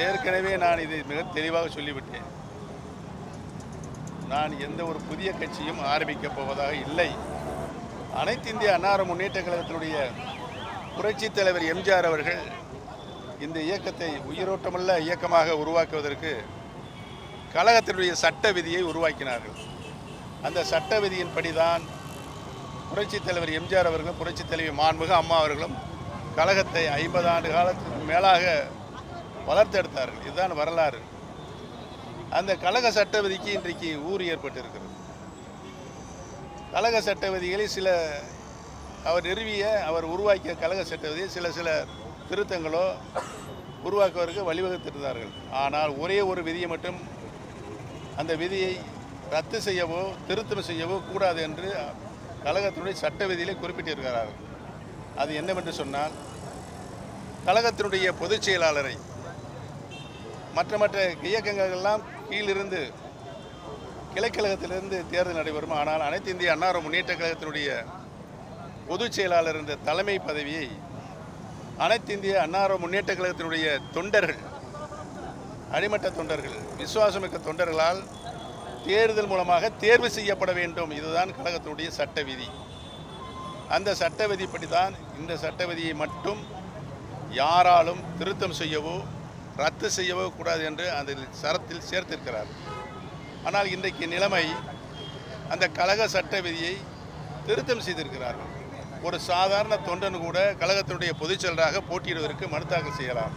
ஏற்கனவே நான் இதை மிக தெளிவாக சொல்லிவிட்டேன். நான் எந்த ஒரு புதிய கட்சியும் ஆரம்பிக்கப் போவதாக இல்லை. அனைத்து இந்திய அன்னார முன்னேற்ற கழகத்தினுடைய புரட்சித் தலைவர் எம்ஜிஆர் அவர்கள் இந்த இயக்கத்தை உயிரோட்டமுள்ள இயக்கமாக உருவாக்குவதற்கு கழகத்தினுடைய சட்ட விதியை உருவாக்கினார்கள். அந்த சட்ட விதியின்படிதான் புரட்சித் தலைவர் எம்ஜிஆர் அவர்களும் புரட்சித் தலைவி மாண்புமிகு அம்மா அவர்களும் கழகத்தை 50 ஆண்டு காலத்துக்கு மேலாக வளர்த்தெடுத்தார்கள். இதுதான் வரலாறு. அந்த கழக சட்ட விதிக்கு இன்றைக்கு ஊறு ஏற்பட்டிருக்கிறது. கழக சட்ட விதிகளில் சில அவர் உருவாக்கிய கழக சட்ட விதியை சில திருத்தங்களோ உருவாக்குவதற்கு வழிவகுத்திருந்தார்கள். ஆனால் ஒரே ஒரு விதியை மட்டும் அந்த விதியை ரத்து செய்யவோ திருத்தம் செய்யவோ கூடாது என்று கழகத்தினுடைய சட்ட விதியிலே குறிப்பிட்டிருக்கிறார்கள். அது என்னவென்று சொன்னால், கழகத்தினுடைய பொதுச் செயலாளரை மற்ற இயக்கங்கள் எல்லாம் கீழிருந்து கிளைக்கழகத்திலிருந்து தேர்தல் நடைபெறும். ஆனால் அனைத்து இந்திய அன்னார முன்னேற்ற கழகத்தினுடைய பொதுச் செயலாளர் என்ற தலைமை பதவியை அனைத்து இந்திய அன்னார முன்னேற்ற கழகத்தினுடைய தொண்டர்கள், அடிமட்ட தொண்டர்கள், விசுவாசமிக்க தொண்டர்களால் தேர்தல் மூலமாக தேர்வு செய்யப்பட வேண்டும். இதுதான் கழகத்தினுடைய சட்ட விதி. அந்த சட்ட விதிப்படி தான் இந்த சட்ட விதியை மட்டும் யாராலும் திருத்தம் செய்யவோ ரத்து செய்யவோ கூடாது என்று அந்த சரத்தில் சேர்த்திருக்கிறார். ஆனால் இன்றைக்கு நிலைமை, அந்த கழக சட்ட விதியை திருத்தம் செய்திருக்கிறார்கள். ஒரு சாதாரண தொண்டன் கூட கழகத்தினுடைய பொதுச் செயலராக போட்டியிடுவதற்கு மனு தாக்கல் செய்யலாம்.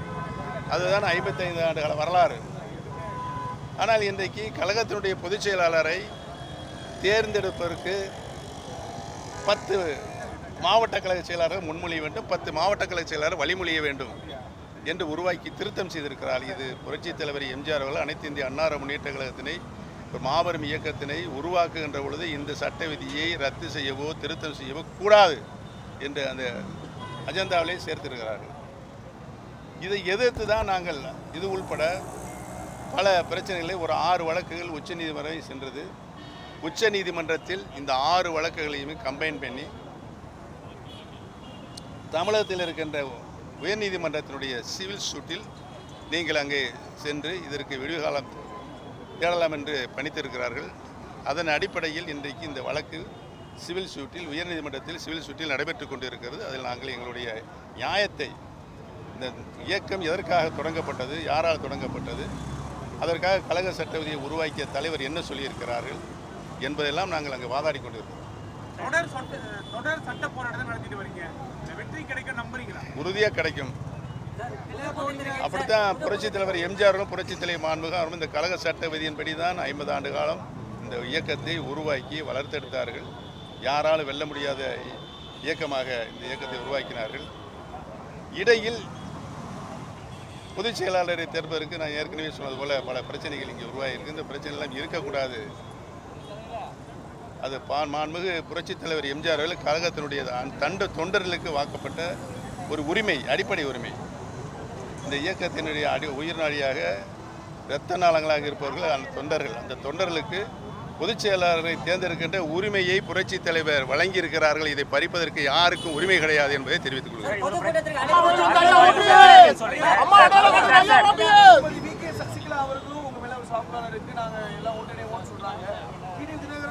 அதுதான் 55 ஆண்டு கால வரலாறு. ஆனால் இன்றைக்கு கழகத்தினுடைய பொதுச் செயலாளரை தேர்ந்தெடுப்பதற்கு 10 மாவட்ட கழக செயலாளர்கள் முன்மொழிய வேண்டும், 10 மாவட்ட கழக செயலாளர் வழிமொழிய வேண்டும் என்று உருவாக்கி திருத்தம் செய்திருக்கிறார். இது புரட்சித் தலைவர் எம்ஜிஆர் அவர்கள் அனைத்து இந்திய அன்னார முன்னேற்ற கழகத்தினை ஒரு மாபெரும் இயக்கத்தினை உருவாக்குகின்ற பொழுது இந்த சட்ட விதியை ரத்து செய்யவோ திருத்தம் செய்யவோ கூடாது என்று அந்த அஜெண்டாவிலே சேர்த்திருக்கிறார்கள். இதை எதிர்த்து தான் நாங்கள் இது உள்பட பல பிரச்சனைகளை ஒரு 6 வழக்குகள் உச்சநீதிமன்றம் சென்றது. உச்சநீதிமன்றத்தில் இந்த 6 வழக்குகளையுமே கம்பைன் பண்ணி தமிழகத்தில் இருக்கின்ற உயர்நீதிமன்றத்தினுடைய சிவில் சூட்டில் நீங்கள் அங்கே சென்று இதற்கு விடுகாலம் தேடலாம் என்று பணித்திருக்கிறார்கள். அதன் அடிப்படையில் இன்றைக்கு இந்த வழக்கு சிவில் சூட்டில் உயர்நீதிமன்றத்தில் சிவில் சூட்டில் நடைபெற்று கொண்டிருக்கிறது. அதில் நாங்கள் எங்களுடைய நியாயத்தை, இந்த இயக்கம் எதற்காக தொடங்கப்பட்டது, யாரால் தொடங்கப்பட்டது, அதற்காக கழக சட்ட விதியை உருவாக்கிய தலைவர் என்ன சொல்லியிருக்கிறார்கள் என்பதெல்லாம் நாங்கள் அங்கே வாதாடி கொண்டிருக்கிறோம். உறுதியாக கிடைக்கும். அப்படித்தான் புரட்சித் தலைவர் எம்ஜிஆரும் புரட்சித் தலைவர் மாண்புமிகு இந்த கழக சட்ட விதியின்படி தான் 50 ஆண்டு காலம் இந்த இயக்கத்தை உருவாக்கி வளர்த்தெடுத்தார்கள். யாராலும் வெல்ல முடியாத இயக்கமாக இந்த இயக்கத்தை உருவாக்கினார்கள். இடையில் பொதுச் செயலாளரை தேர்வதற்கு நான் ஏற்கனவே சொன்னது போல பல பிரச்சனைகள் இங்கே உருவாகியிருக்கு. இந்த பிரச்சனைலாம் இருக்கக்கூடாது. அது மாண்புமிகு புரட்சித் தலைவர் எம்ஜிஆர் அவர்கள் கழகத்தினுடைய தொண்டர்களுக்கு வாக்கப்பட்ட ஒரு உரிமை, அடிப்படை உரிமை. இந்த இயக்கத்தினுடைய உயிர் நாடியாக இரத்த நாளங்களாக இருப்பவர்கள் அந்த தொண்டர்கள். அந்த தொண்டர்களுக்கு பொதுச் செயலாளரை தேர்ந்தெடுக்கின்ற உரிமையை புரட்சித் தலைவர் வழங்கியிருக்கிறார்கள். இதை பறிப்பதற்கு யாருக்கும் உரிமை கிடையாது என்பதை தெரிவித்துக் கொள்கிறேன்.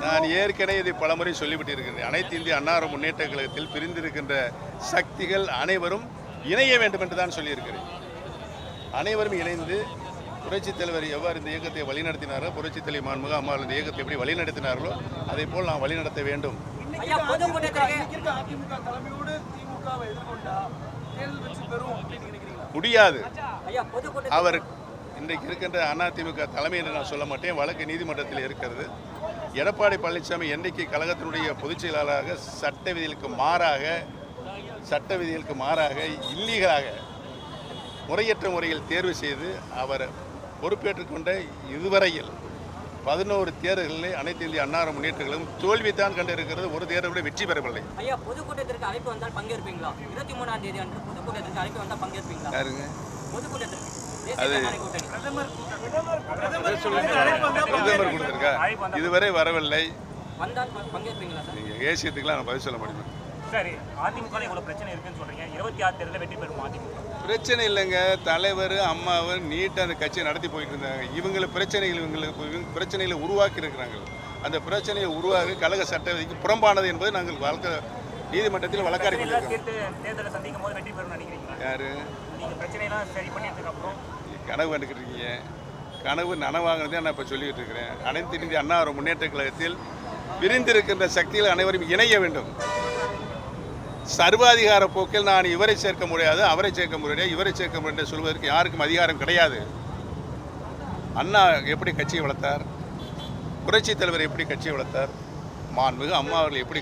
நான் ஏற்கனவே இதை பலமுறை சொல்லிவிட்டிருக்கிறேன். அனைத்து இந்திய அன்னார முன்னேற்ற கழகத்தில் பிரிந்திருக்கின்ற சக்திகள் அனைவரும் இணைய வேண்டும் என்று தான் சொல்லியிருக்கிறேன். அனைவரும் இணைந்து புரட்சித் தலைவர் எவ்வாறு இந்த இயக்கத்தை வழிநடத்தினாரோ, புரட்சித் தலைவர் மாண்புமிகு அம்மா இந்த இயக்கத்தை எப்படி வழிநடத்தினார்களோ அதே போல் நாம் வழிநடத்த வேண்டும். முடியாது. அவர் இன்றைக்கு இருக்கின்ற அதிமுக தலைமை என்று நான் சொல்ல மாட்டேன். வழக்கு நீதிமன்றத்தில் இருக்கிறது. எடப்பாடி பழனிசாமி என்றைக்கு கழகத்தினுடைய பொதுச் செயலாளராக சட்ட விதிகளுக்கு மாறாக இல்லீகலாக முறையற்ற முறையில் தேர்வு செய்து அவர் பொறுப்பேற்றுக்கொண்ட இதுவரையில் 11 தேர்தல்களில் அனைத்து இந்திய அன்னார முன்னேற்றங்களும் தோல்வித்தான் கண்டிருக்கிறது. ஒரு தேர்தலை வெற்றி பெறவில்லை. பொதுக்கூட்டத்திற்கு அழைப்பு வந்தால் பங்கேற்பீங்களா? 23ஆம் தேதி அன்று பொதுக்கூட்டத்திற்கு அழைப்பு வந்தால் பங்கேற்பீங்களா? யாருங்க? பொதுக்கூட்டத்திற்கு அது பிரதமர் கொடுத்திருக்கா? இதுவரை வரவில்லை. நீங்க ஏசியத்துக்குலாம் நான் பதில் சொல்ல முடியுமா? சரி, அதிமுக இவ்வளவு பிரச்சனை இருக்குன்னு சொல்றீங்க. 26 தேர்தலில் வெற்றி பெறும் அதிமுக. பிரச்சனை இல்லைங்க. தலைவர் அம்மாவை நீட்டாக அந்த கட்சியை நடத்தி போயிட்டு இருந்தாங்க. இவங்களுக்கு பிரச்சனைகளை உருவாக்கி இருக்கிறாங்க. அந்த பிரச்சனையை உருவாக்கி கழக சட்ட விதிக்கு புறம்பானது என்பது நாங்கள் நீதிமன்றத்தில் வழக்காடி தேர்தலை சந்திக்கும் போது வெற்றி பெறும் நினைக்கிறீங்களா? யாரு நீங்கள் பிரச்சனைலாம் சரி பண்ணிட்டு அப்புறம் கனவு கண்டுக்கிட்டு இருக்கீங்க? கனவு நனவாகிறதே நான் இப்போ சொல்லிக்கிட்டு இருக்கிறேன். அனைத்து இந்திய அண்ணா முன்னேற்ற கழகத்தில் பிரிந்திருக்கின்ற சக்திகள் அனைவரும் இணைய வேண்டும். சர்வாதிகார போக்கில் நான் இவரை சேர்க்க முடியாது, அவரை சேர்க்க முடியாது, இவரை சேர்க்க முடியாது சொல்வதற்கு யாருக்கும் அதிகாரம் கிடையாது. அண்ணா எப்படி கட்சியை வளர்த்தார், புரட்சித் தலைவர் எப்படி கட்சியை வளர்த்தார், மாண்புமிகு அம்மா அவர்கள் எப்படி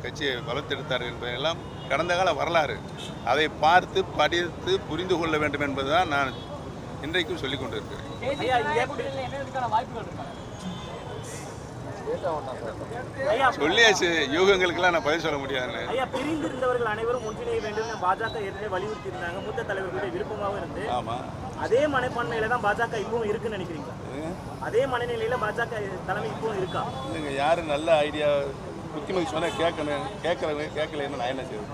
கட்சியை வளர்த்தெடுத்தார் என்பதெல்லாம் கடந்த கால வரலாறு. அதை பார்த்து படித்து புரிந்து கொள்ள வேண்டும் என்பதுதான் நான் இன்றைக்கும் சொல்லிக் கொண்டிருக்கிறேன். சொல்லியாச்சு, யூகங்களுக்கெல்லாம் நான் பதில் சொல்ல முடியாது. ஐயா, பிரிந்திருந்தவர்கள் அனைவரும் ஒன்றிணைய வேண்டும் பாஜக ஏற்கனவே வலியுறுத்தி இருந்தாங்க. மூத்த தலைவர்களுடைய விருப்பமாக இருந்து ஆமா, அதே மனப்பான்மையில தான் பாஜக இப்பவும் இருக்குன்னு நினைக்கிறீங்களா? அதே மனநிலையில பாஜக தலைமை இப்பவும் இருக்கா? இல்லைங்க, யாரும் நல்ல ஐடியா புத்திமதி சொன்னால் கேட்கணும், கேட்கலன்னு நான் என்ன செய்வேன்?